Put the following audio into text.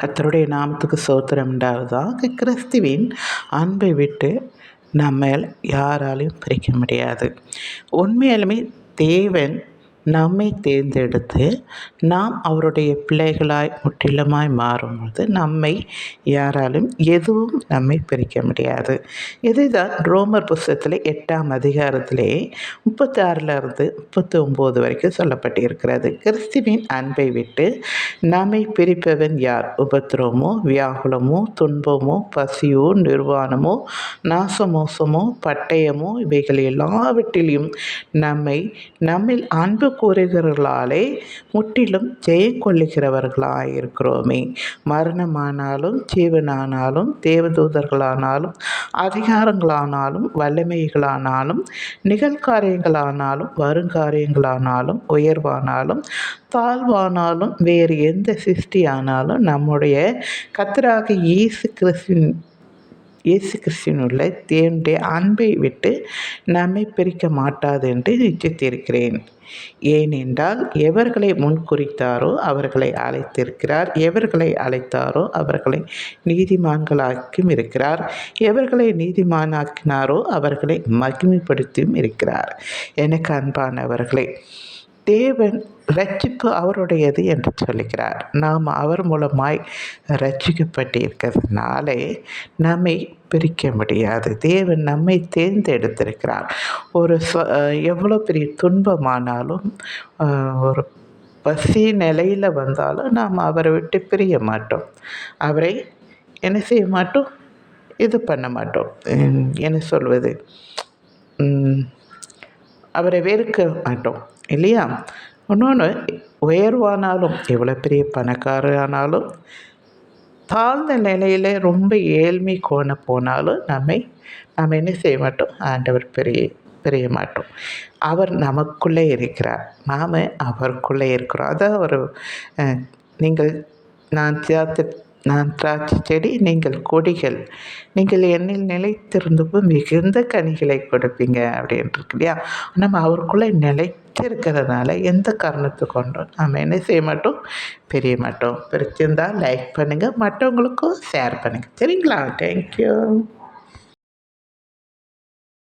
கர்த்தருடைய நாமத்துக்கு ஸ்தோத்திரம் உண்டாவதாக. கிறிஸ்துவின் அன்பை விட்டு நம்ம யாராலையும் பிரிக்க முடியாது. உண்மையாலுமே தேவன் நம்மை தேர்ந்தெடுத்து நாம் அவருடைய பிள்ளைகளாய் முற்றிலுமாய் மாறும்போது நம்மை யாராலும் எதுவும் நம்மை பிரிக்க முடியாது. இதுதான் ரோமர் புஸ்தகத்தில் 8ஆம் அதிகாரத்திலே 36லிருந்து 39 வரைக்கும் சொல்லப்பட்டிருக்கிறது. கிறிஸ்துவின் அன்பை விட்டு நம்மை பிரிப்பவன் யார்? உபத்திரவமோ, வியாகுலமோ, துன்பமோ, பசியோ, நிர்வாணமோ, நாசமோசமோ, பட்டயமோ, இவைகள் எல்லாவற்றிலும் நம்மில் அன்பு கூறுகிறவர்களாலே முற்றிலும் ஜெயம் கொள்ளுகிறவர்களாயிருக்கிறோமே. மரணமானாலும் ஜீவனானாலும் தேவதூதர்களானாலும் அதிகாரங்களானாலும் வல்லமைகளானாலும் நிகழ்காரியங்களானாலும் வருங்காரியங்களானாலும் உயர்வானாலும் தாழ்வானாலும் வேறு எந்த சிருஷ்டியானாலும் நம்முடைய கர்த்தராகிய இயேசு கிறிஸ்துவினுள்ள தேவனுடைய அன்பை விட்டு நம்மை பிரிக்க மாட்டாது என்று நிச்சயித்திருக்கிறேன். ஏனென்றால் எவர்களை முன்குறித்தாரோ அவர்களை அழைத்திருக்கிறார், எவர்களை அழைத்தாரோ அவர்களை நீதிமான்களாக்கியும் இருக்கிறார், எவர்களை நீதிமானாக்கினாரோ அவர்களை மகிமைப்படுத்தியும் இருக்கிறார். எனக்கு அன்பானவர்களே, தேவன் ரட்சிப்பு அவருடையது என்று சொல்லுகிறார். நாம் அவர் மூலமாய் ரட்சிக்கப்பட்டிருக்கிறதுனாலே நம்மை பிரிக்க முடியாது. தேவன் நம்மை தேர்ந்தெடுத்திருக்கிறார். எவ்வளோ பெரிய துன்பமானாலும் ஒரு பசி நிலையில் வந்தாலும் நாம் அவரை விட்டு பிரிய மாட்டோம். அவரை என்ன செய்ய மாட்டோம்? இது பண்ண மாட்டோம். என்ன சொல்வது? அவரை வெறுக்க மாட்டோம் இல்லையா? இன்னொன்று, உயர்வானாலும் எவ்வளோ பெரிய பணக்காரனாலும் தாழ்ந்த நிலையில் ரொம்ப ஏழ்மை போனாலும் நம்ம என்ன செய்ய மாட்டோம்? ஆண்டவர் பிரிய மாட்டோம். அவர் நமக்குள்ளே இருக்கிறார், நாம் அவருக்குள்ளே இருக்கிறோம். அதான் ஒரு நான் திராட்சை செடி, நீங்கள் கொடிகள், நீங்கள் என்னில் நிலைத்திருந்தப்போ மிகுந்த கனிகளை கொடுப்பீங்க அப்படின்ட்டு இருக்கு இல்லையா? நம்ம அவருக்குள்ளே நிலைச்சிருக்கிறதுனால எந்த காரணத்தை கொண்டும் நம்ம என்ன செய்ய மாட்டோம்? பிரிய மாட்டோம். பிரிச்சிருந்தால் லைக் பண்ணுங்கள், மற்றவங்களுக்கும் ஷேர் பண்ணுங்கள். சரிங்களா? தேங்க்யூ.